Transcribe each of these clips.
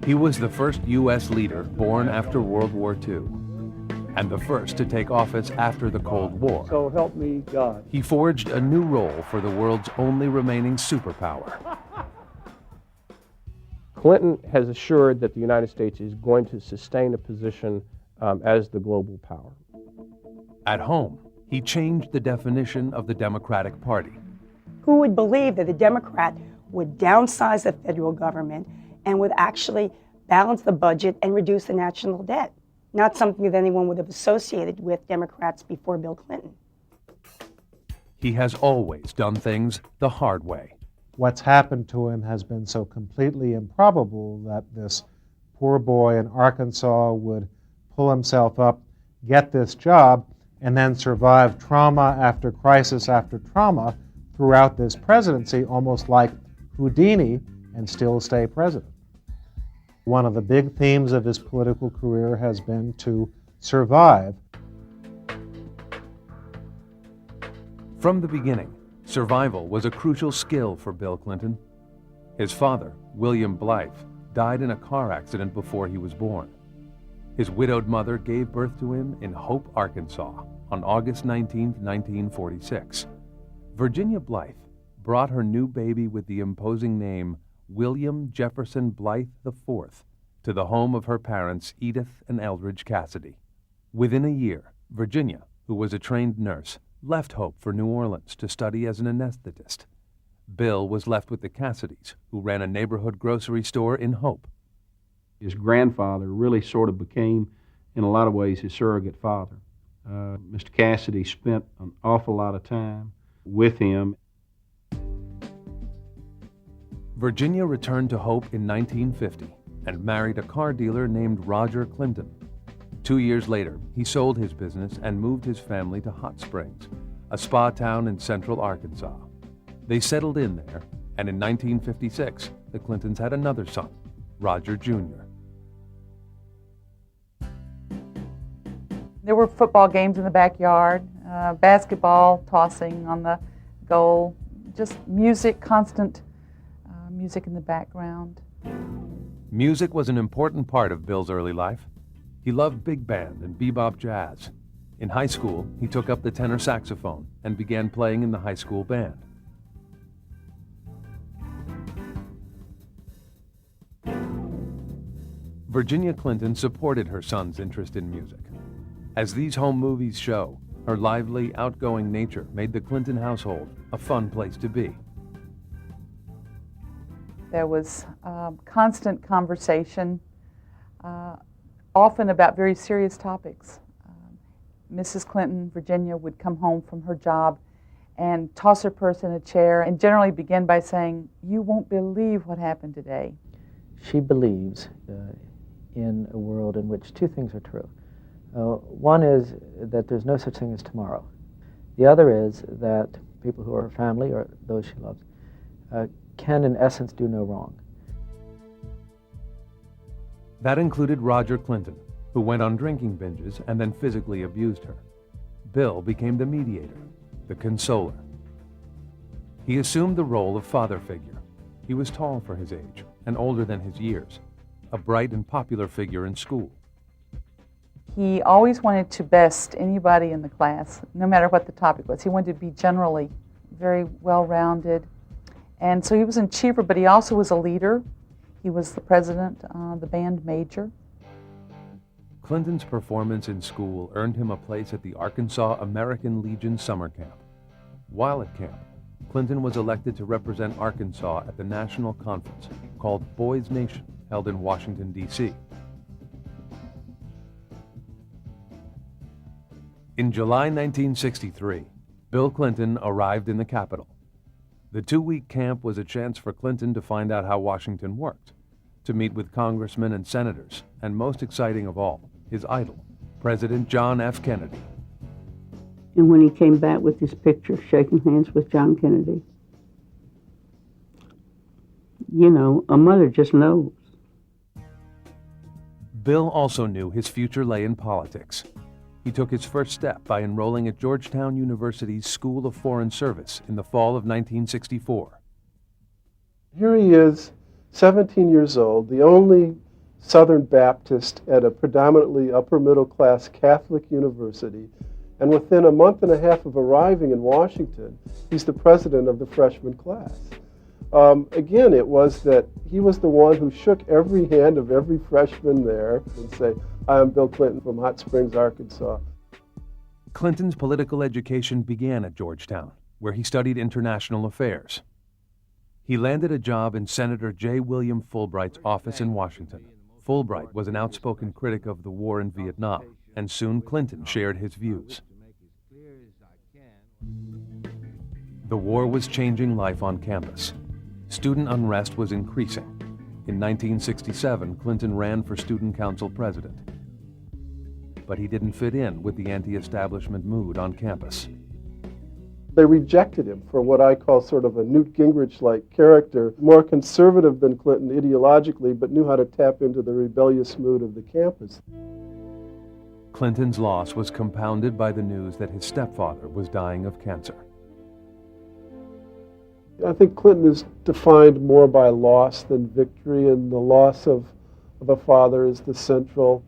He was the first U.S. leader born after World War II, and the first to take office after the Cold War. So help me God. He forged a new role for the world's only remaining superpower. Clinton has assured that the United States is going to sustain a position as the global power. At home, he changed the definition of the Democratic Party. Who would believe that a Democrat would downsize the federal government and would actually balance the budget and reduce the national debt? Not something that anyone would have associated with Democrats before Bill Clinton. He has always done things the hard way. What's happened to him has been so completely improbable that this poor boy in Arkansas would pull himself up, get this job, and then survive trauma after crisis after trauma throughout this presidency, almost like Houdini, and still stay president. One of the big themes of his political career has been to survive. From the beginning, survival was a crucial skill for Bill Clinton. His father, William Blythe, died in a car accident before he was born. His widowed mother gave birth to him in Hope, Arkansas, on August 19, 1946. Virginia Blythe brought her new baby with the imposing name William Jefferson Blythe IV to the home of her parents, Edith and Eldridge Cassidy. Within a year, Virginia, who was a trained nurse, left Hope for New Orleans to study as an anesthetist. Bill was left with the Cassidys, who ran a neighborhood grocery store in Hope. His grandfather really sort of became, in a lot of ways, his surrogate father. Mr. Cassidy spent an awful lot of time with him. Virginia returned to Hope in 1950 and married a car dealer named Roger Clinton. 2 years later, he sold his business and moved his family to Hot Springs, a spa town in central Arkansas. They settled in there, and in 1956, the Clintons had another son, Roger Jr. There were football games in the backyard, basketball tossing on the goal, just music, constant music in the background. Music was an important part of Bill's early life. He loved big band and bebop jazz. In high school, he took up the tenor saxophone and began playing in the high school band. Virginia Clinton supported her son's interest in music. As these home movies show, her lively, outgoing nature made the Clinton household a fun place to be. There was constant conversation, often about very serious topics. Mrs. Clinton, Virginia, would come home from her job and toss her purse in a chair and generally begin by saying, "You won't believe what happened today." She believes in a world in which two things are true. One is that there's no such thing as tomorrow. The other is that people who are her family or those she loves can, in essence, do no wrong. That included Roger Clinton, who went on drinking binges and then physically abused her. Bill became the mediator, the consoler. He assumed the role of father figure. He was tall for his age and older than his years, a bright and popular figure in school. He always wanted to best anybody in the class, no matter what the topic was. He wanted to be generally very well-rounded. And so he was an achiever, but he also was a leader. He was the president, the band major. Clinton's performance in school earned him a place at the Arkansas American Legion summer camp. While at camp, Clinton was elected to represent Arkansas at the national conference called Boys Nation, held in Washington, D.C. In July 1963, Bill Clinton arrived in the Capitol. The 2-week camp was a chance for Clinton to find out how Washington worked, to meet with congressmen and senators, and most exciting of all, his idol, President John F. Kennedy. And when he came back with his picture shaking hands with John Kennedy, you know, a mother just knows. Bill also knew his future lay in politics. He took his first step by enrolling at Georgetown University's School of Foreign Service in the fall of 1964. Here he is, 17 years old, the only Southern Baptist at a predominantly upper middle class Catholic university. And within a month and a half of arriving in Washington, he's the president of the freshman class. Again, it was that he was the one who shook every hand of every freshman there and say, "I am Bill Clinton from Hot Springs, Arkansas." Clinton's political education began at Georgetown, where he studied international affairs. He landed a job in Senator J. William Fulbright's office in Washington. Fulbright was an outspoken critic of the war in Vietnam, and soon Clinton shared his views. The war was changing life on campus. Student unrest was increasing. In 1967, Clinton ran for Student Council president. But he didn't fit in with the anti-establishment mood on campus. They rejected him for what I call sort of a Newt Gingrich-like character, more conservative than Clinton ideologically, but knew how to tap into the rebellious mood of the campus. Clinton's loss was compounded by the news that his stepfather was dying of cancer. I think Clinton is defined more by loss than victory, and the loss of a father is the central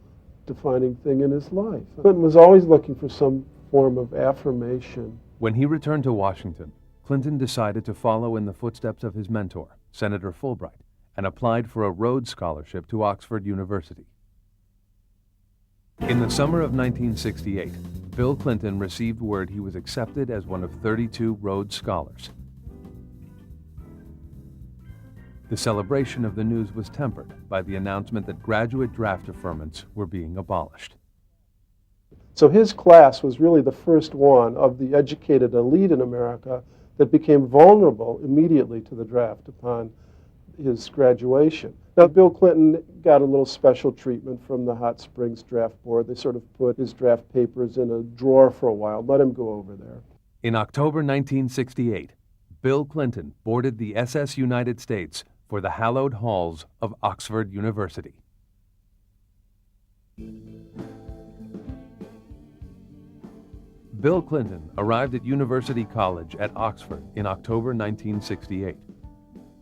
defining thing in his life. Clinton was always looking for some form of affirmation. When he returned to Washington, Clinton decided to follow in the footsteps of his mentor, Senator Fulbright, and applied for a Rhodes Scholarship to Oxford University. In the summer of 1968, Bill Clinton received word he was accepted as one of 32 Rhodes Scholars. The celebration of the news was tempered by the announcement that graduate draft deferments were being abolished. So his class was really the first one of the educated elite in America that became vulnerable immediately to the draft upon his graduation. Now, Bill Clinton got a little special treatment from the Hot Springs Draft Board. They sort of put his draft papers in a drawer for a while, let him go over there. In October 1968, Bill Clinton boarded the SS United States for the hallowed halls of Oxford University. Bill Clinton arrived at University College at Oxford in October 1968.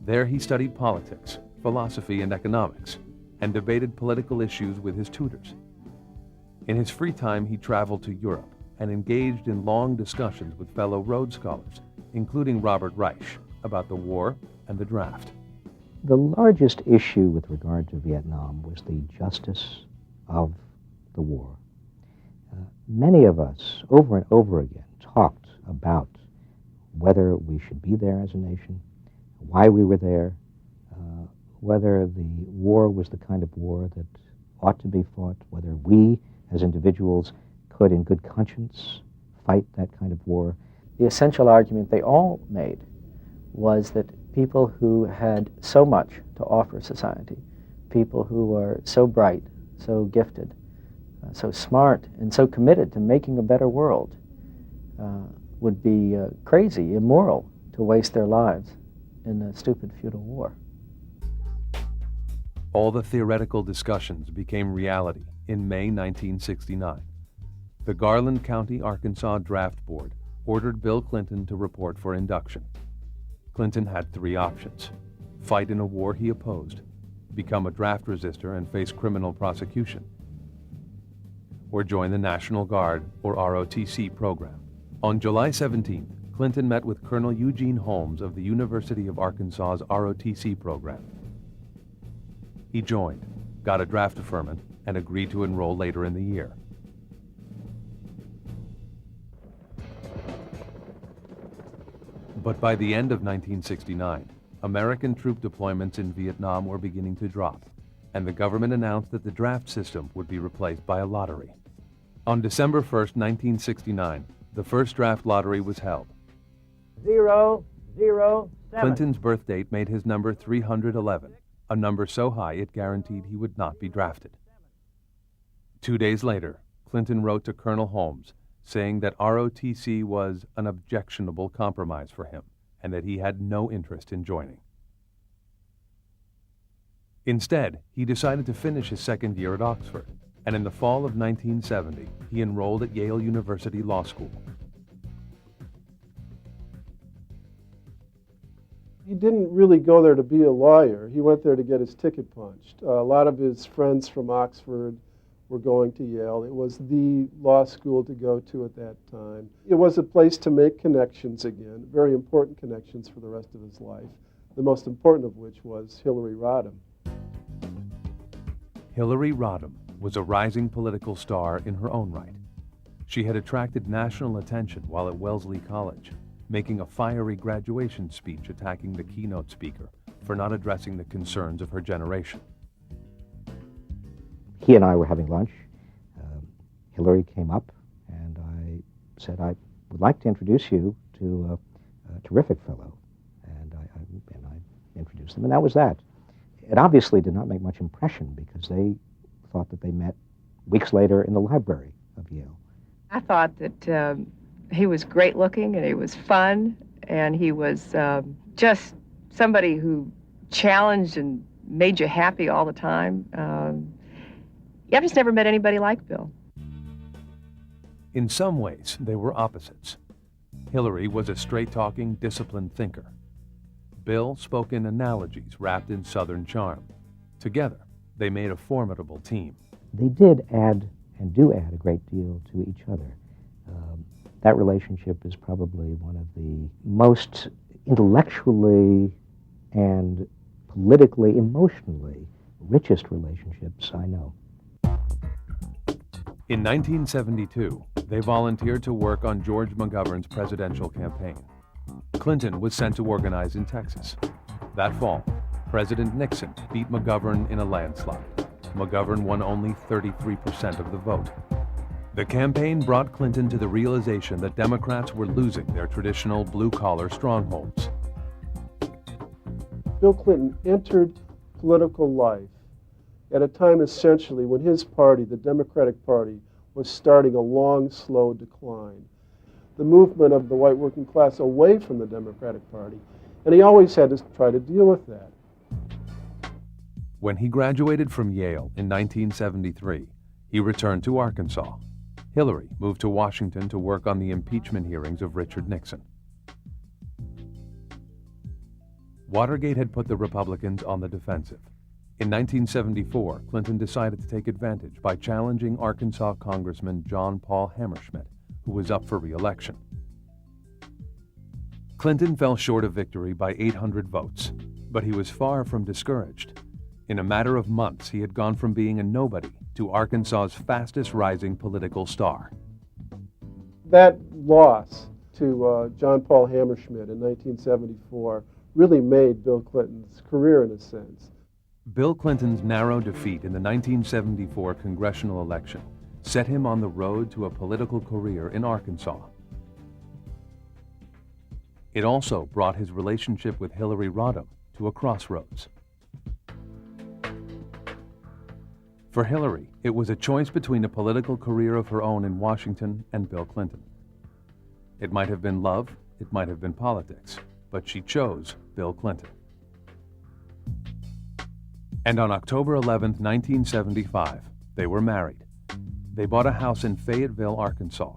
There he studied politics, philosophy, and economics, and debated political issues with his tutors. In his free time, he traveled to Europe and engaged in long discussions with fellow Rhodes Scholars, including Robert Reich, about the war and the draft. The largest issue with regard to Vietnam was the justice of the war. Many of us, over and over again, talked about whether we should be there as a nation, why we were there, whether the war was the kind of war that ought to be fought, whether we as individuals could in good conscience fight that kind of war. The essential argument they all made was that people who had so much to offer society, people who are so bright, so gifted, so smart, and so committed to making a better world, would be crazy, immoral, to waste their lives in a stupid feudal war. All the theoretical discussions became reality in May 1969. The Garland County, Arkansas Draft Board ordered Bill Clinton to report for induction. Clinton had three options: fight in a war he opposed, become a draft resistor and face criminal prosecution, or join the National Guard or ROTC program. On July 17, Clinton met with Colonel Eugene Holmes of the University of Arkansas's ROTC program. He joined, got a draft deferment, and agreed to enroll later in the year. But by the end of 1969, American troop deployments in Vietnam were beginning to drop, and the government announced that the draft system would be replaced by a lottery. On December 1st, 1969, the first draft lottery was held. 007. Clinton's birth date made his number 311, a number so high it guaranteed he would not be drafted. 2 days later, Clinton wrote to Colonel Holmes saying that ROTC was an objectionable compromise for him and that he had no interest in joining. Instead, he decided to finish his second year at Oxford, and in the fall of 1970, he enrolled at Yale University Law School. he didn't really go there to be a lawyer. He went there to get his ticket punched. A lot of his friends from Oxford were going to Yale. It was the law school to go to at that time. It was a place to make connections again, very important connections for the rest of his life, the most important of which was Hillary Rodham. Hillary Rodham was a rising political star in her own right. She had attracted national attention while at Wellesley College, making a fiery graduation speech attacking the keynote speaker for not addressing the concerns of her generation. He and I were having lunch. Hillary came up, and I said, I would like to introduce you to a terrific fellow. And I introduced them, and that was that. It obviously did not make much impression because they thought that they met weeks later in the library of Yale. I thought that he was great looking, and he was fun, and he was just somebody who challenged and made you happy all the time. I've just never met anybody like Bill. In some ways, they were opposites. Hillary was a straight-talking, disciplined thinker. Bill spoke in analogies wrapped in Southern charm. Together, they made a formidable team. They did add and do add a great deal to each other. That relationship is probably one of the most intellectually and politically, emotionally richest relationships I know. In 1972, they volunteered to work on George McGovern's presidential campaign. Clinton was sent to organize in Texas. That fall, President Nixon beat McGovern in a landslide. McGovern won only 33% of the vote. The campaign brought Clinton to the realization that Democrats were losing their traditional blue-collar strongholds. Bill Clinton entered political life at a time essentially when his party, the Democratic Party, was starting a long, slow decline. The movement of the white working class away from the Democratic Party, and he always had to try to deal with that. When he graduated from Yale in 1973, he returned to Arkansas. Hillary moved to Washington to work on the impeachment hearings of Richard Nixon. Watergate had put the Republicans on the defensive. In 1974, Clinton decided to take advantage by challenging Arkansas Congressman John Paul Hammerschmidt, who was up for re-election. Clinton fell short of victory by 800 votes, but he was far from discouraged. In a matter of months, he had gone from being a nobody to Arkansas's fastest rising political star. That loss to John Paul Hammerschmidt in 1974 really made Bill Clinton's career in a sense. Bill Clinton's narrow defeat in the 1974 congressional election set him on the road to a political career in Arkansas. It also brought his relationship with Hillary Rodham to a crossroads. For Hillary, it was a choice between a political career of her own in Washington and Bill Clinton. It might have been love, it might have been politics, but she chose Bill Clinton. And on October 11, 1975, they were married. They bought a house in Fayetteville, Arkansas.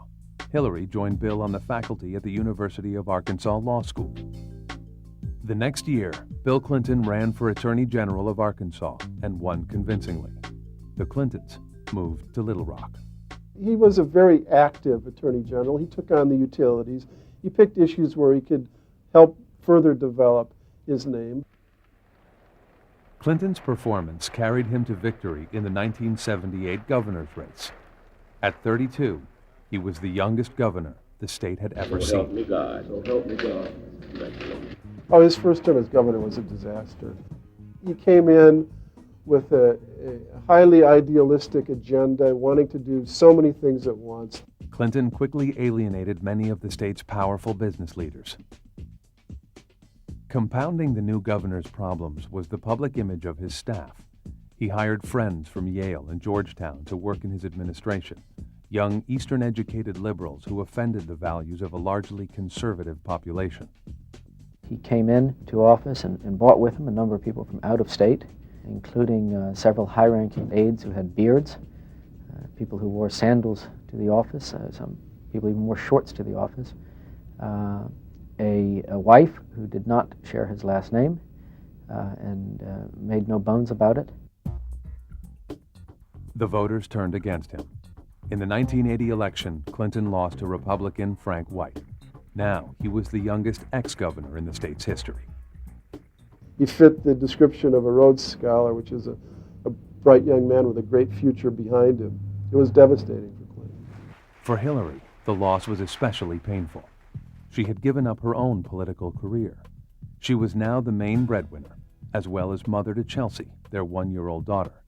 Hillary joined Bill on the faculty at the University of Arkansas Law School. The next year, Bill Clinton ran for Attorney General of Arkansas and won convincingly. The Clintons moved to Little Rock. He was a very active Attorney General. He took on the utilities. He picked issues where he could help further develop his name. Clinton's performance carried him to victory in the 1978 governor's race. At 32, he was the youngest governor the state had ever seen. So help me God. So help me God. Oh, his first term as governor was a disaster. He came in with a highly idealistic agenda, wanting to do so many things at once. Clinton quickly alienated many of the state's powerful business leaders. Compounding the new governor's problems was the public image of his staff. He hired friends from Yale and Georgetown to work in his administration, young Eastern-educated liberals who offended the values of a largely conservative population. He came in to office and brought with him a number of people from out of state, including several high-ranking aides who had beards, people who wore sandals to the office, some people even wore shorts to the office. a wife who did not share his last name and made no bones about it. The voters turned against him. In the 1980 election, Clinton lost to Republican Frank White. Now, he was the youngest ex-governor in the state's history. He fit the description of a Rhodes Scholar, which is a bright young man with a great future behind him. It was devastating for Clinton. For Hillary, the loss was especially painful. She had given up her own political career. She was now the main breadwinner, as well as mother to Chelsea, their one-year-old daughter.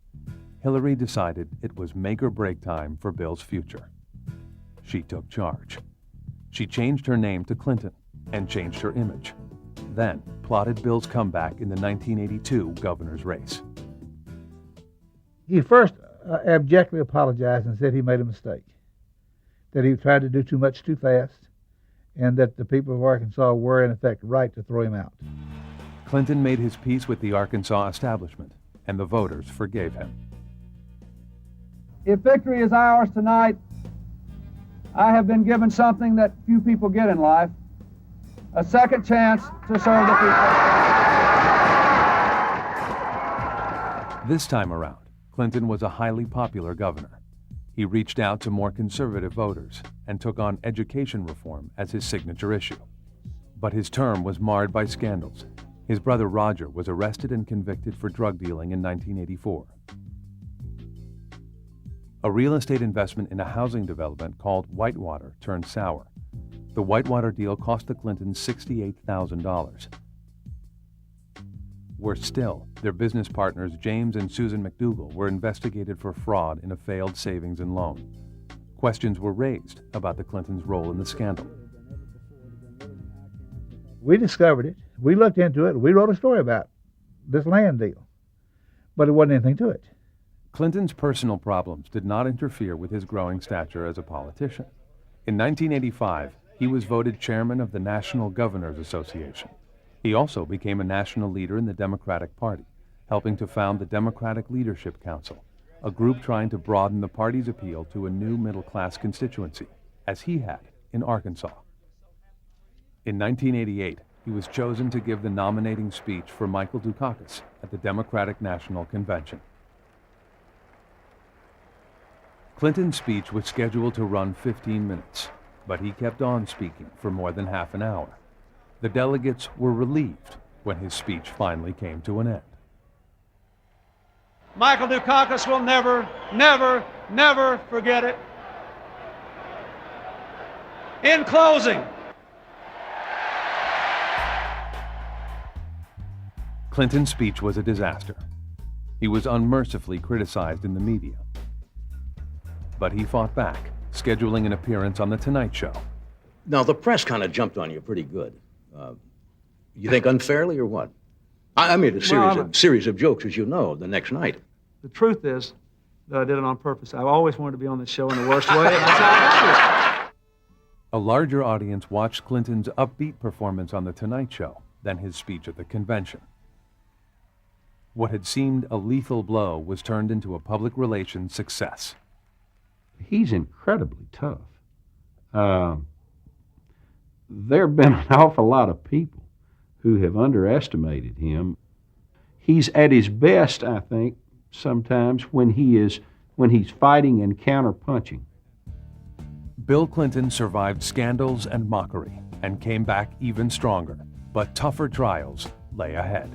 Hillary decided it was make or break time for Bill's future. She took charge. She changed her name to Clinton and changed her image. Then plotted Bill's comeback in the 1982 governor's race. He first abjectly apologized and said he made a mistake, that he tried to do too much too fast, and that the people of Arkansas were, in effect, right to throw him out. Clinton made his peace with the Arkansas establishment, and the voters forgave him. If victory is ours tonight, I have been given something that few people get in life, a second chance to serve the people. This time around, Clinton was a highly popular governor. He reached out to more conservative voters and took on education reform as his signature issue. But his term was marred by scandals. His brother Roger was arrested and convicted for drug dealing in 1984. A real estate investment in a housing development called Whitewater turned sour. The Whitewater deal cost the Clintons $68,000. Worse still, their business partners James and Susan McDougal were investigated for fraud in a failed savings and loan. Questions were raised about the Clintons' role in the scandal. We discovered it, we looked into it, we wrote a story about this land deal, but there wasn't anything to it. Clinton's personal problems did not interfere with his growing stature as a politician. In 1985, he was voted chairman of the National Governors Association. He also became a national leader in the Democratic Party, helping to found the Democratic Leadership Council, a group trying to broaden the party's appeal to a new middle-class constituency, as he had in Arkansas. In 1988, he was chosen to give the nominating speech for Michael Dukakis at the Democratic National Convention. Clinton's speech was scheduled to run 15 minutes, but he kept on speaking for more than half an hour. The delegates were relieved when his speech finally came to an end. Michael Dukakis will never, never, never forget it. In closing, Clinton's speech was a disaster. He was unmercifully criticized in the media. But he fought back, scheduling an appearance on The Tonight Show. Now, the press kind of jumped on you pretty good. You think unfairly or what? I made a series of jokes, as you know, the next night. the truth is that I did it on purpose. I always wanted to be on the show in the worst way, and that's how I got here. A larger audience watched Clinton's upbeat performance on The Tonight Show than his speech at the convention. What had seemed a lethal blow was turned into a public relations success. He's incredibly tough. There have been an awful lot of people who have underestimated him. He's at his best, I think, sometimes when he's fighting and counterpunching. Bill Clinton survived scandals and mockery and came back even stronger, but tougher trials lay ahead.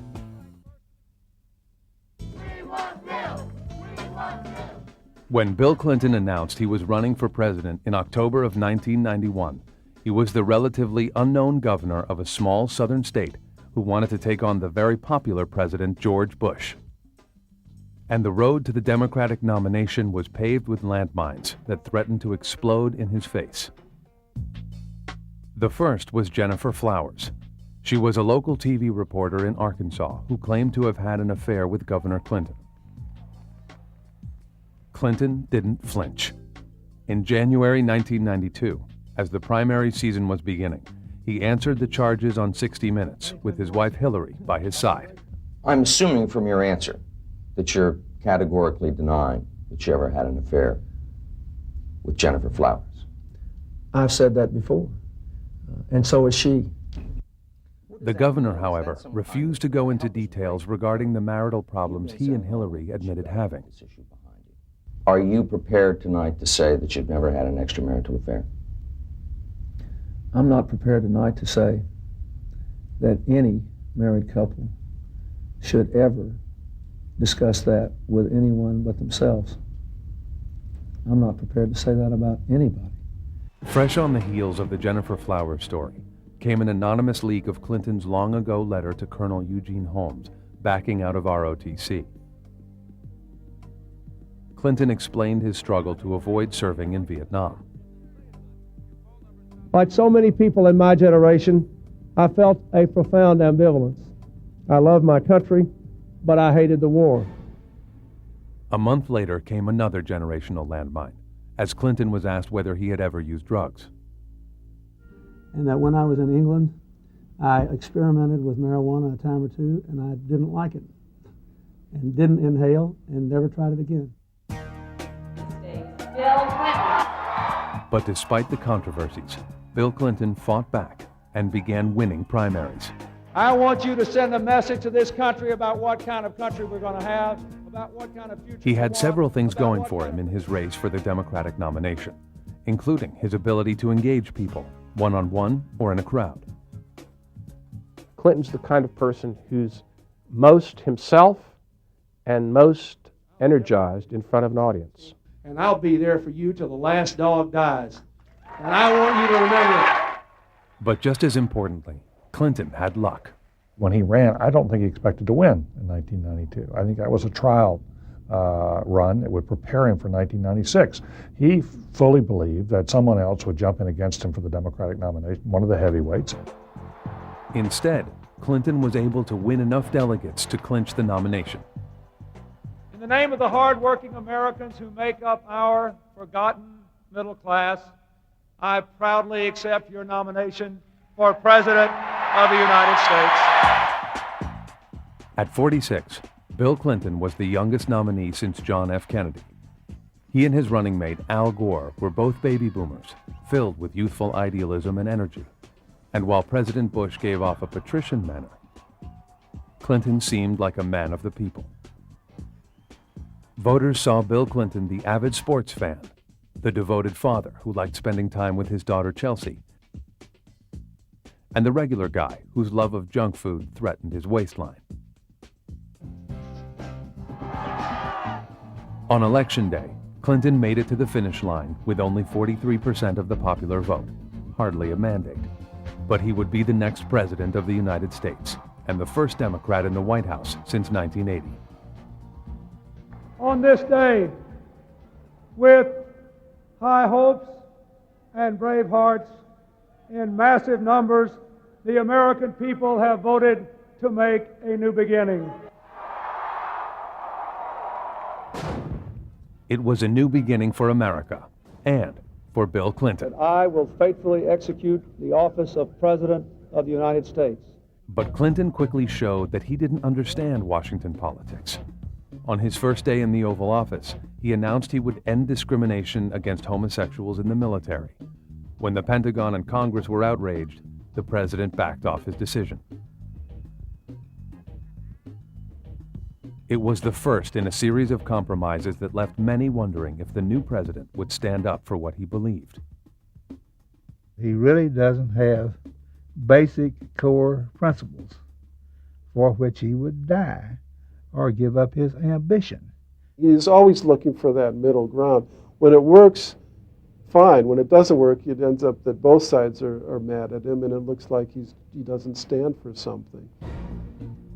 When Bill Clinton announced he was running for president in October of 1991, he was the relatively unknown governor of a small southern state who wanted to take on the very popular President George Bush. And the road to the Democratic nomination was paved with landmines that threatened to explode in his face. The first was Jennifer Flowers. She was a local TV reporter in Arkansas who claimed to have had an affair with Governor Clinton. Clinton didn't flinch. In January 1992, as the primary season was beginning, he answered the charges on 60 Minutes with his wife Hillary by his side. I'm assuming from your answer that you're categorically denying that you ever had an affair with Jennifer Flowers. I've said that before, and so is she. The governor, however, refused to go into details regarding the marital problems he and Hillary admitted having. Are you prepared tonight to say that you've never had an extramarital affair? I'm not prepared tonight to say that any married couple should ever discuss that with anyone but themselves. I'm not prepared to say that about anybody. Fresh on the heels of the Jennifer Flowers story came an anonymous leak of Clinton's long-ago letter to Colonel Eugene Holmes backing out of ROTC. Clinton explained his struggle to avoid serving in Vietnam. Like so many people in my generation, I felt a profound ambivalence. I loved my country, but I hated the war. A month later came another generational landmine, as Clinton was asked whether he had ever used drugs. And that when I was in England, I experimented with marijuana a time or two, and I didn't like it, and didn't inhale, and never tried it again. But despite the controversies, Bill Clinton fought back and began winning primaries. I want you to send a message to this country about what kind of country we're going to have, about what kind of future. He had several things going for him in his race for the Democratic nomination, including his ability to engage people, one-on-one or in a crowd. Clinton's the kind of person who's most himself and most energized in front of an audience. And I'll be there for you till the last dog dies. And I want you to remember it. But just as importantly, Clinton had luck. When he ran, I don't think he expected to win in 1992. I think that was a trial run. It would prepare him for 1996. He fully believed that someone else would jump in against him for the Democratic nomination, one of the heavyweights. Instead, Clinton was able to win enough delegates to clinch the nomination. In the name of the hard-working Americans who make up our forgotten middle class, I proudly accept your nomination for President of the United States. At 46, Bill Clinton was the youngest nominee since John F. Kennedy. He and his running mate, Al Gore, were both baby boomers, filled with youthful idealism and energy. And while President Bush gave off a patrician manner, Clinton seemed like a man of the people. Voters saw Bill Clinton the avid sports fan, the devoted father who liked spending time with his daughter Chelsea, and the regular guy whose love of junk food threatened his waistline. On Election Day, Clinton made it to the finish line with only 43% of the popular vote, hardly a mandate. But he would be the next president of the United States and the first Democrat in the White House since 1980. On this day, with high hopes and brave hearts, in massive numbers, the American people have voted to make a new beginning. It was a new beginning for America and for Bill Clinton. I will faithfully execute the office of President of the United States. But Clinton quickly showed that he didn't understand Washington politics. On his first day in the Oval Office, he announced he would end discrimination against homosexuals in the military. When the Pentagon and Congress were outraged, the president backed off his decision. It was the first in a series of compromises that left many wondering if the new president would stand up for what he believed. He really doesn't have basic core principles for which he would die or give up his ambition. He's always looking for that middle ground. When it works, fine. When it doesn't work, it ends up that both sides are mad at him, and it looks like he doesn't stand for something.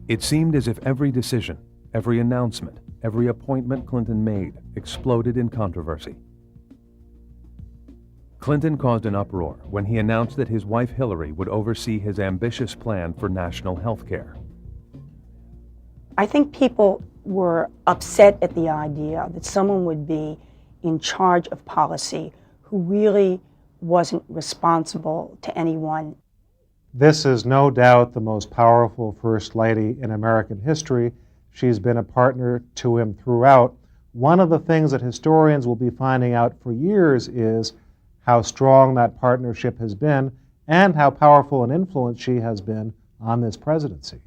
It seemed as if every decision, every announcement, every appointment Clinton made exploded in controversy. Clinton caused an uproar when he announced that his wife Hillary would oversee his ambitious plan for national health care. I think people were upset at the idea that someone would be in charge of policy who really wasn't responsible to anyone. This is no doubt the most powerful First Lady in American history. She's been a partner to him throughout. One of the things that historians will be finding out for years is how strong that partnership has been and how powerful an influence she has been on this presidency.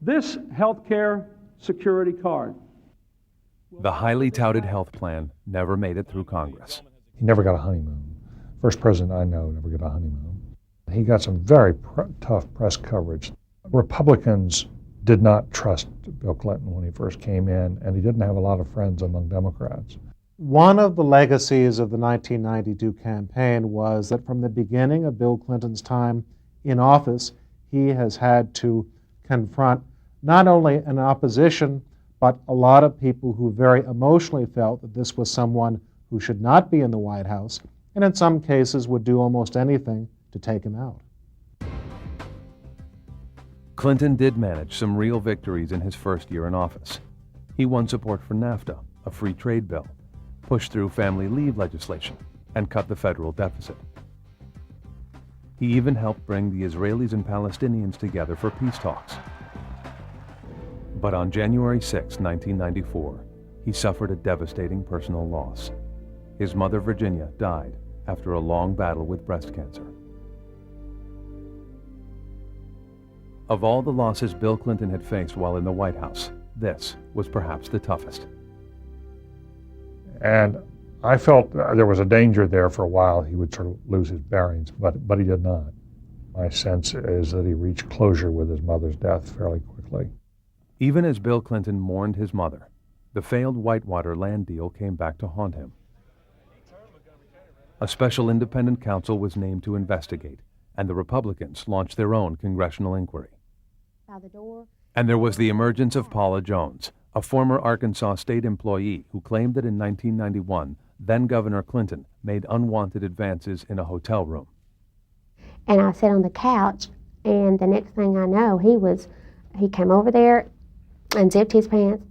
This health care security card. The highly touted health plan never made it through Congress. He never got a honeymoon. First president I know never got a honeymoon. He got some very tough press coverage. Republicans did not trust Bill Clinton when he first came in, and he didn't have a lot of friends among Democrats. One of the legacies of the 1992 campaign was that from the beginning of Bill Clinton's time in office, he has had to confront not only an opposition, but a lot of people who very emotionally felt that this was someone who should not be in the White House, and in some cases would do almost anything to take him out. Clinton did manage some real victories in his first year in office. He won support for NAFTA, a free trade bill, pushed through family leave legislation, and cut the federal deficit. He even helped bring the Israelis and Palestinians together for peace talks. But on January 6, 1994, he suffered a devastating personal loss. His mother, Virginia, died after a long battle with breast cancer. Of all the losses Bill Clinton had faced while in the White House, this was perhaps the toughest. And I felt there was a danger there for a while he would sort of lose his bearings, but he did not. My sense is that he reached closure with his mother's death fairly quickly. Even as Bill Clinton mourned his mother, the failed Whitewater land deal came back to haunt him. A special independent counsel was named to investigate, and the Republicans launched their own congressional inquiry. And there was the emergence of Paula Jones, a former Arkansas state employee who claimed that in 1991, then-Governor Clinton made unwanted advances in a hotel room. And I sat on the couch, and the next thing I know, he came over there and zipped his pants,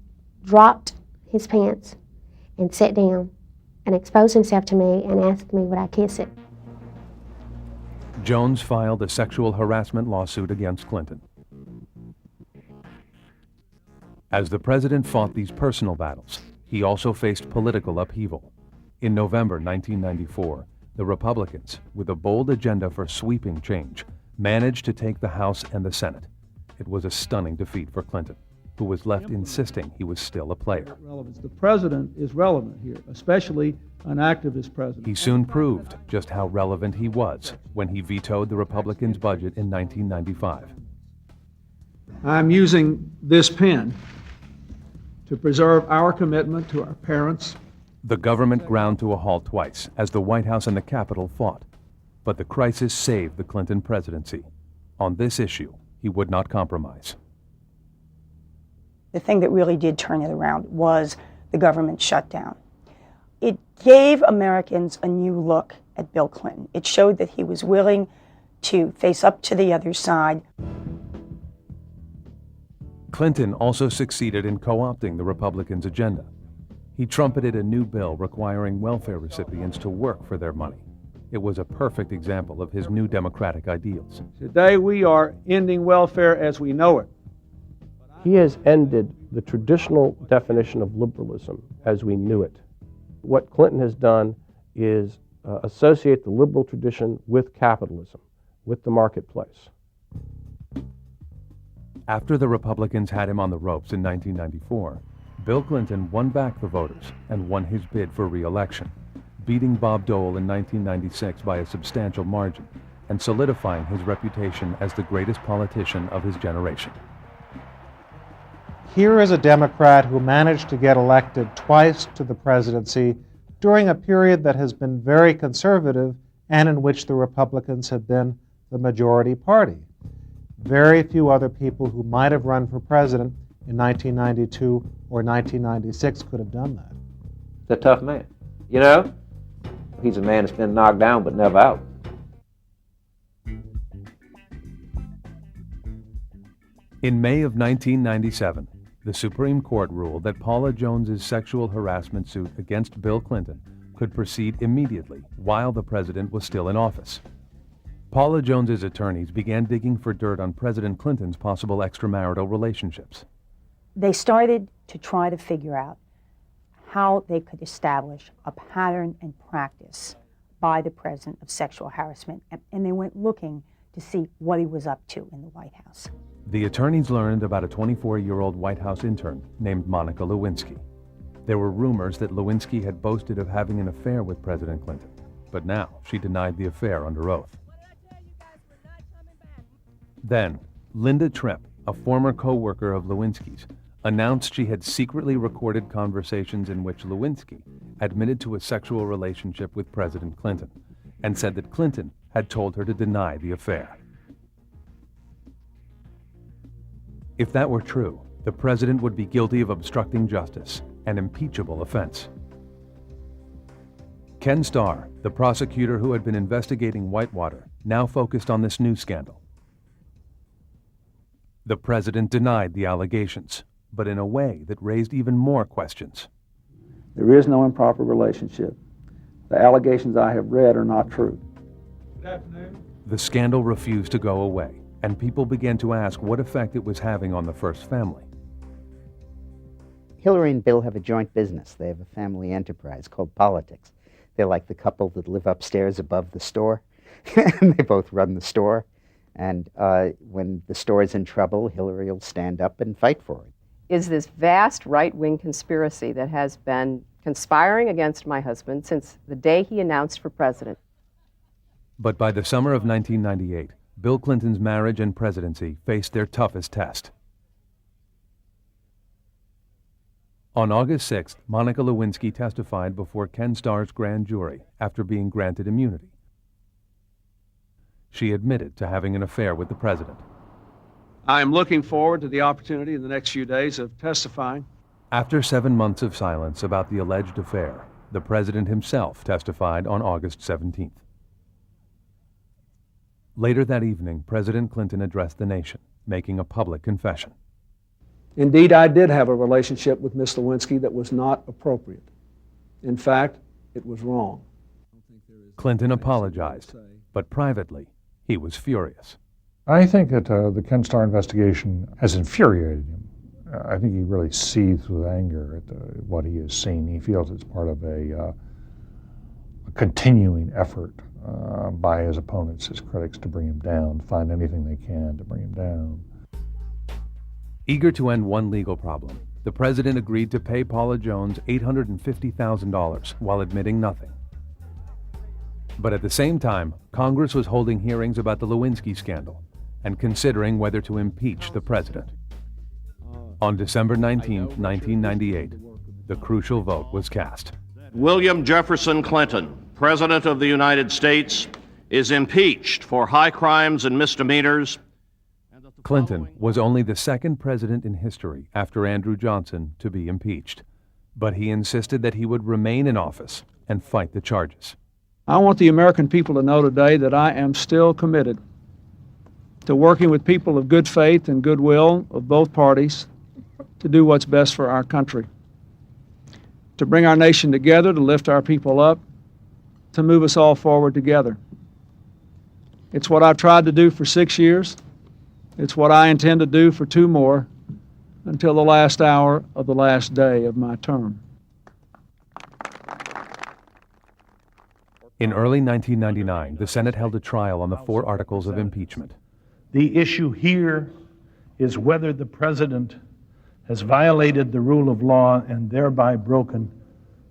dropped his pants, and sat down and exposed himself to me and asked me would I kiss it. Jones filed a sexual harassment lawsuit against Clinton. As the president fought these personal battles, he also faced political upheaval. In November 1994, the Republicans, with a bold agenda for sweeping change, managed to take the House and the Senate. It was a stunning defeat for Clinton, who was left insisting he was still a player. The president is relevant here, especially an activist president. He soon proved just how relevant he was when he vetoed the Republicans' budget in 1995. I'm using this pen to preserve our commitment to our parents. The government ground to a halt twice as the White House and the Capitol fought. But the crisis saved the Clinton presidency. On this issue, he would not compromise. The thing that really did turn it around was the government shutdown. It gave Americans a new look at Bill Clinton. It showed that he was willing to face up to the other side. Clinton also succeeded in co-opting the Republicans' agenda. He trumpeted a new bill requiring welfare recipients to work for their money. It was a perfect example of his new democratic ideals. Today we are ending welfare as we know it. He has ended the traditional definition of liberalism as we knew it. What Clinton has done is associate the liberal tradition with capitalism, with the marketplace. After the Republicans had him on the ropes in 1994, Bill Clinton won back the voters and won his bid for re-election, beating Bob Dole in 1996 by a substantial margin and solidifying his reputation as the greatest politician of his generation. Here is a Democrat who managed to get elected twice to the presidency during a period that has been very conservative and in which the Republicans have been the majority party. Very few other people who might have run for president in 1992 or 1996 could have done that. He's a tough man. You know, he's a man that's been knocked down but never out. In May of 1997, the Supreme Court ruled that Paula Jones's sexual harassment suit against Bill Clinton could proceed immediately while the president was still in office. Paula Jones's attorneys began digging for dirt on President Clinton's possible extramarital relationships. They started to try to figure out how they could establish a pattern and practice by the president of sexual harassment, and they went looking to see what he was up to in the White House. The attorneys learned about a 24-year-old White House intern named Monica Lewinsky. There were rumors that Lewinsky had boasted of having an affair with President Clinton, but now she denied the affair under oath. Then, Linda Tripp, a former co-worker of Lewinsky's, announced she had secretly recorded conversations in which Lewinsky admitted to a sexual relationship with President Clinton and said that Clinton had told her to deny the affair. If that were true, the president would be guilty of obstructing justice, an impeachable offense. Ken Starr, the prosecutor who had been investigating Whitewater, now focused on this new scandal. The president denied the allegations, but in a way that raised even more questions. There is no improper relationship. The allegations I have read are not true. Good afternoon. The scandal refused to go away, and people began to ask what effect it was having on the first family. Hillary and Bill have a joint business. They have a family enterprise called Politics. They're like the couple that live upstairs above the store, and they both run the store. And when the store is in trouble, Hillary will stand up and fight for it. Is this vast right-wing conspiracy that has been conspiring against my husband since the day he announced for president. But by the summer of 1998, Bill Clinton's marriage and presidency faced their toughest test. On August 6th, Monica Lewinsky testified before Ken Starr's grand jury after being granted immunity. She admitted to having an affair with the president. I am looking forward to the opportunity in the next few days of testifying. After 7 months of silence about the alleged affair, the president himself testified on August 17th. Later that evening, President Clinton addressed the nation, making a public confession. Indeed, I did have a relationship with Miss Lewinsky that was not appropriate. In fact, it was wrong. Clinton apologized, but privately, he was furious. I think that the Ken Starr investigation has infuriated him. I think he really seethes with anger at what he has seen. He feels it's part of a continuing effort by his opponents, his critics, to bring him down, find anything they can to bring him down. Eager to end one legal problem, the president agreed to pay Paula Jones $850,000 while admitting nothing. But at the same time, Congress was holding hearings about the Lewinsky scandal and considering whether to impeach the president. On December 19, 1998, the crucial vote was cast. William Jefferson Clinton, President of the United States, is impeached for high crimes and misdemeanors. Clinton was only the second president in history after Andrew Johnson to be impeached, but he insisted that he would remain in office and fight the charges. I want the American people to know today that I am still committed to working with people of good faith and goodwill of both parties to do what's best for our country, to bring our nation together, to lift our people up, to move us all forward together. It's what I've tried to do for 6 years. It's what I intend to do for 2 more until the last hour of the last day of my term. In early 1999, the Senate held a trial on the 4 articles of impeachment. The issue here is whether the president has violated the rule of law and thereby broken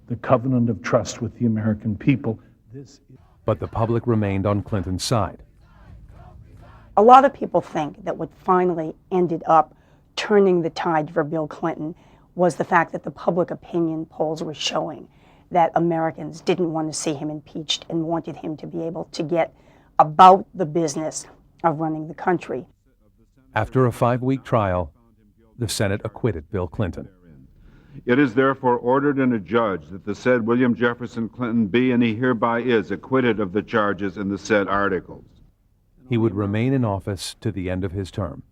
the covenant of trust with the American people. But the public remained on Clinton's side. A lot of people think that what finally ended up turning the tide for Bill Clinton was the fact that the public opinion polls were showing that Americans didn't want to see him impeached and wanted him to be able to get about the business of running the country. After a 5-week trial, the Senate acquitted Bill Clinton. It is therefore ordered and adjudged that the said William Jefferson Clinton be, and he hereby is, acquitted of the charges in the said articles. He would remain in office to the end of his term.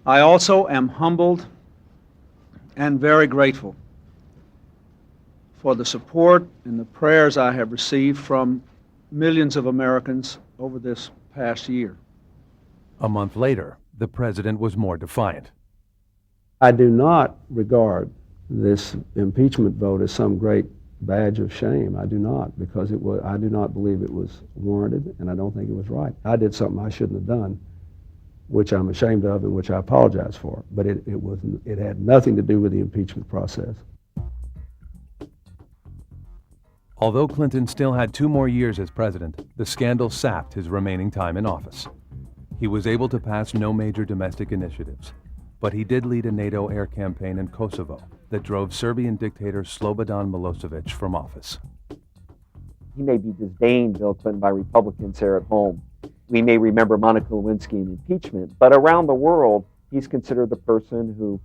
I also am humbled and very grateful for the support and the prayers I have received from millions of Americans over this past year. A month later, the president was more defiant. I do not regard this impeachment vote as some great badge of shame. I do not, because I do not believe it was warranted, and I don't think it was right. I did something I shouldn't have done, which I'm ashamed of and which I apologize for. But it had nothing to do with the impeachment process. Although Clinton still had 2 more years as president, the scandal sapped his remaining time in office. He was able to pass no major domestic initiatives, but he did lead a NATO air campaign in Kosovo that drove Serbian dictator Slobodan Milosevic from office. He may be disdained, Bill Clinton, by Republicans here at home. We may remember Monica Lewinsky and impeachment, but around the world, he's considered the person who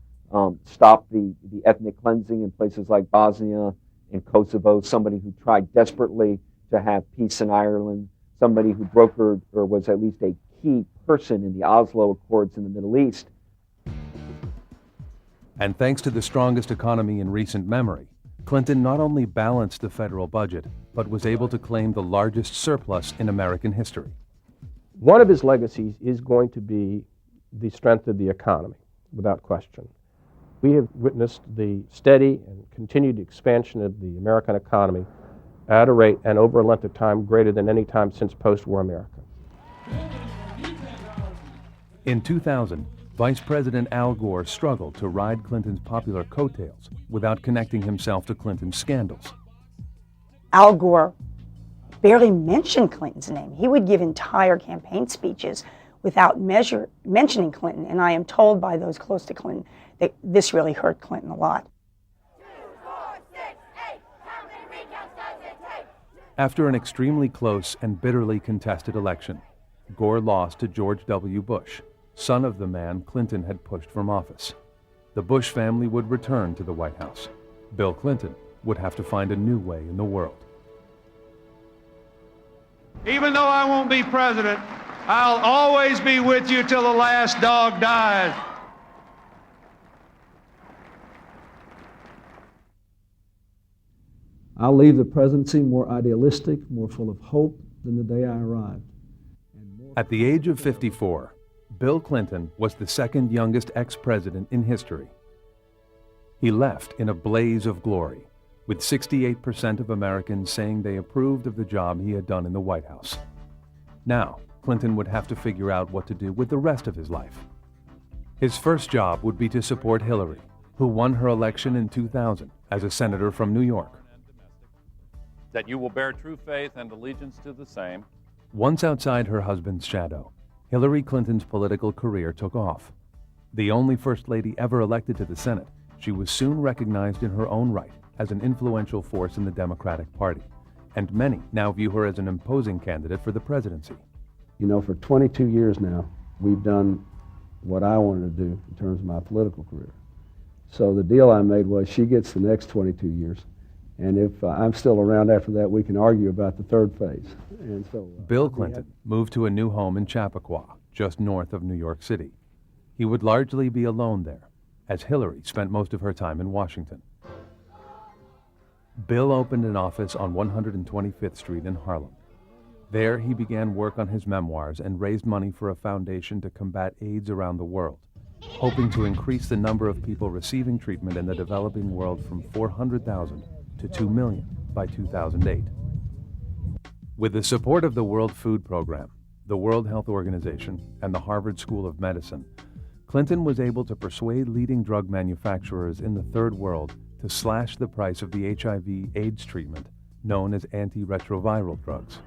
stopped the ethnic cleansing in places like Bosnia and Kosovo, somebody who tried desperately to have peace in Ireland, somebody who brokered or was at least a key person in the Oslo Accords in the Middle East. And thanks to the strongest economy in recent memory, Clinton not only balanced the federal budget, but was able to claim the largest surplus in American history. One of his legacies is going to be the strength of the economy, without question. We have witnessed the steady and continued expansion of the American economy at a rate and over a length of time greater than any time since post-war America. In 2000, Vice President Al Gore struggled to ride Clinton's popular coattails without connecting himself to Clinton's scandals. Al Gore barely mentioned Clinton's name. He would give entire campaign speeches without mentioning Clinton, and I am told by those close to Clinton that this really hurt Clinton a lot. After an extremely close and bitterly contested election, Gore lost to George W. Bush, son of the man Clinton had pushed from office. The Bush family would return to the White House. Bill Clinton would have to find a new way in the world. Even though I won't be president, I'll always be with you till the last dog dies. I'll leave the presidency more idealistic, more full of hope than the day I arrived. At the age of 54, Bill Clinton was the second youngest ex-president in history. He left in a blaze of glory, with 68% of Americans saying they approved of the job he had done in the White House. Now, Clinton would have to figure out what to do with the rest of his life. His first job would be to support Hillary, who won her election in 2000 as a senator from New York. That you will bear true faith and allegiance to the same. Once outside her husband's shadow, Hillary Clinton's political career took off. The only First Lady ever elected to the Senate, she was soon recognized in her own right as an influential force in the Democratic Party, and many now view her as an imposing candidate for the presidency. You know, for 22 years now, we've done what I wanted to do in terms of my political career. So the deal I made was she gets the next 22 years, and if I'm still around after that, we can argue about the third phase. And so, Bill Clinton moved to a new home in Chappaqua, just north of New York City. He would largely be alone there, as Hillary spent most of her time in Washington. Bill opened an office on 125th Street in Harlem. There, he began work on his memoirs and raised money for a foundation to combat AIDS around the world, hoping to increase the number of people receiving treatment in the developing world from 400,000 to 2 million by 2008. With the support of the World Food Program, the World Health Organization, and the Harvard School of Medicine, Clinton was able to persuade leading drug manufacturers in the Third World to slash the price of the HIV/AIDS treatment known as antiretroviral drugs.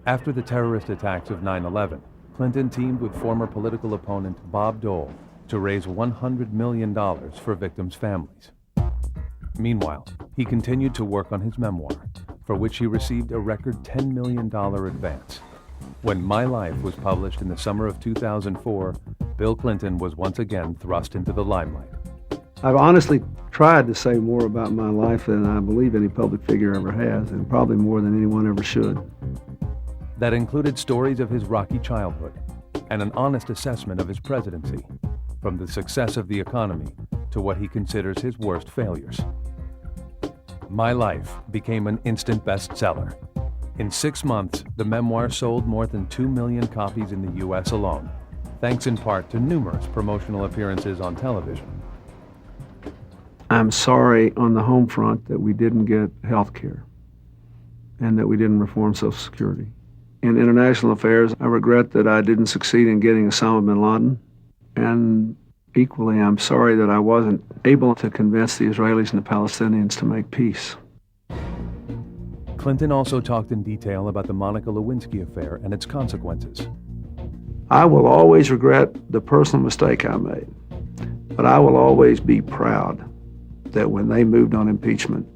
After the terrorist attacks of 9/11, Clinton teamed with former political opponent Bob Dole to raise $100 million for victims' families. Meanwhile, he continued to work on his memoir, for which he received a record $10 million advance. When My Life was published in the summer of 2004, Bill Clinton was once again thrust into the limelight. I've honestly tried to say more about my life than I believe any public figure ever has, and probably more than anyone ever should. That included stories of his rocky childhood and an honest assessment of his presidency, from the success of the economy to what he considers his worst failures. My Life became an instant bestseller. In 6 months, the memoir sold more than 2 million copies in the U.S. alone, thanks in part to numerous promotional appearances on television. I'm sorry on the home front that we didn't get health care and that we didn't reform Social Security. In international affairs, I regret that I didn't succeed in getting Osama bin Laden. And equally, I'm sorry that I wasn't able to convince the Israelis and the Palestinians to make peace. Clinton also talked in detail about the Monica Lewinsky affair and its consequences. I will always regret the personal mistake I made, but I will always be proud that when they moved on impeachment,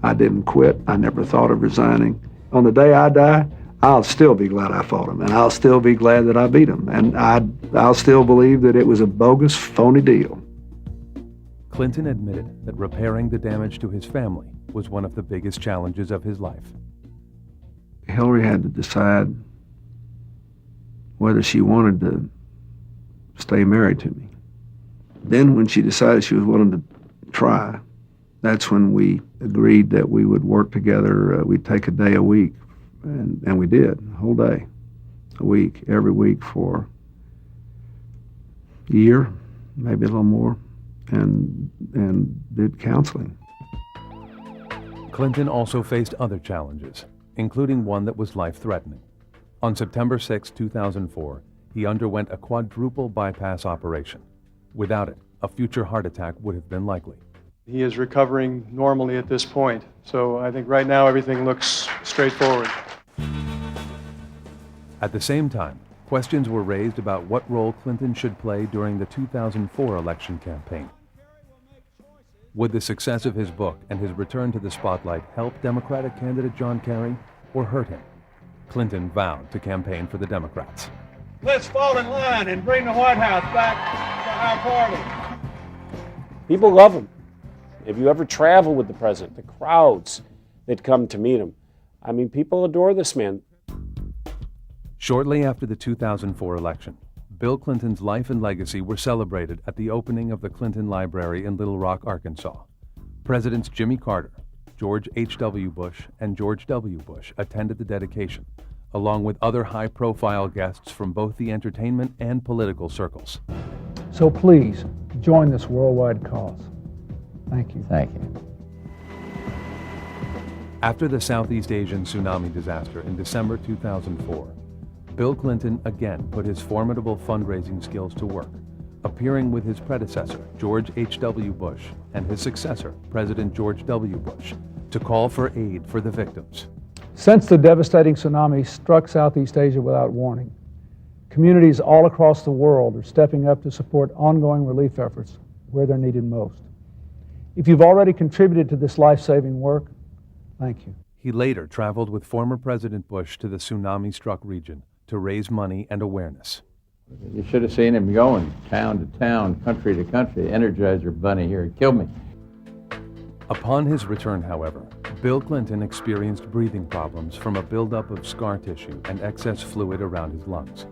I didn't quit. I never thought of resigning. On the day I die, I'll still be glad I fought him, and I'll still be glad that I beat him, and I'll still believe that it was a bogus, phony deal. Clinton admitted that repairing the damage to his family was one of the biggest challenges of his life. Hillary had to decide whether she wanted to stay married to me. Then when she decided she was willing to try, that's when we agreed that we would work together. We'd take a day a week, and we did, a whole day, a week, every week for a year, maybe a little more, and did counseling. Clinton also faced other challenges, including one that was life-threatening. On September 6, 2004, he underwent a quadruple bypass operation. Without it, a future heart attack would have been likely. He is recovering normally at this point, so I think right now everything looks straightforward. At the same time, questions were raised about what role Clinton should play during the 2004 election campaign. Would the success of his book and his return to the spotlight help Democratic candidate John Kerry or hurt him? Clinton vowed to campaign for the Democrats. Let's fall in line and bring the White House back to our party. People love him. If you ever travel with the president, the crowds that come to meet him, I mean, people adore this man. Shortly after the 2004 election, Bill Clinton's life and legacy were celebrated at the opening of the Clinton Library in Little Rock, Arkansas. Presidents Jimmy Carter, George H.W. Bush, and George W. Bush attended the dedication, along with other high-profile guests from both the entertainment and political circles. So please, join this worldwide cause. Thank you. Thank you. After the Southeast Asian tsunami disaster in December 2004, Bill Clinton again put his formidable fundraising skills to work, appearing with his predecessor, George H.W. Bush, and his successor, President George W. Bush, to call for aid for the victims. Since the devastating tsunami struck Southeast Asia without warning, communities all across the world are stepping up to support ongoing relief efforts where they're needed most. If you've already contributed to this life-saving work, thank you. He later traveled with former President Bush to the tsunami-struck region to raise money and awareness. You should have seen him going town to town, country to country. Energizer Bunny here, it killed me. Upon his return, however, Bill Clinton experienced breathing problems from a buildup of scar tissue and excess fluid around his lungs.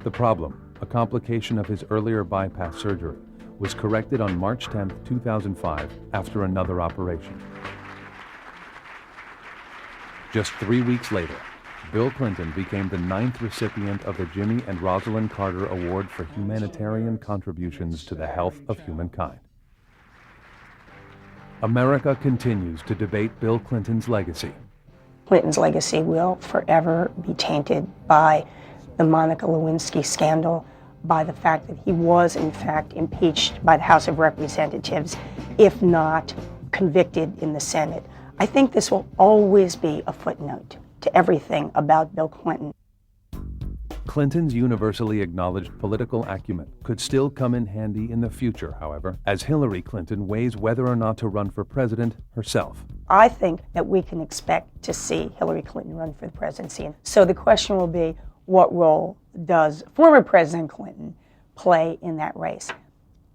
The problem, a complication of his earlier bypass surgery, was corrected on March 10, 2005, after another operation. Just 3 weeks later, Bill Clinton became the 9th recipient of the Jimmy and Rosalind Carter Award for Humanitarian Contributions to the Health of Humankind. America continues to debate Bill Clinton's legacy. Clinton's legacy will forever be tainted by the Monica Lewinsky scandal, by the fact that he was, in fact, impeached by the House of Representatives, if not convicted in the Senate. I think this will always be a footnote to everything about Bill Clinton. Clinton's universally acknowledged political acumen could still come in handy in the future, however, as Hillary Clinton weighs whether or not to run for president herself. I think that we can expect to see Hillary Clinton run for the presidency. So the question will be, what role does former President Clinton play in that race?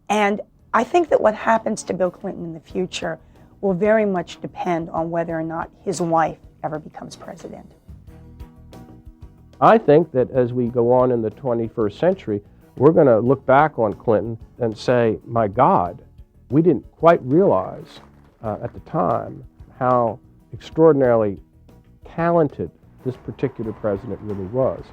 And I think that what happens to Bill Clinton in the future will very much depend on whether or not his wife ever becomes president. I think that as we go on in the 21st century, we're going to look back on Clinton and say, my God, we didn't quite realize at the time how extraordinarily talented this particular president really was.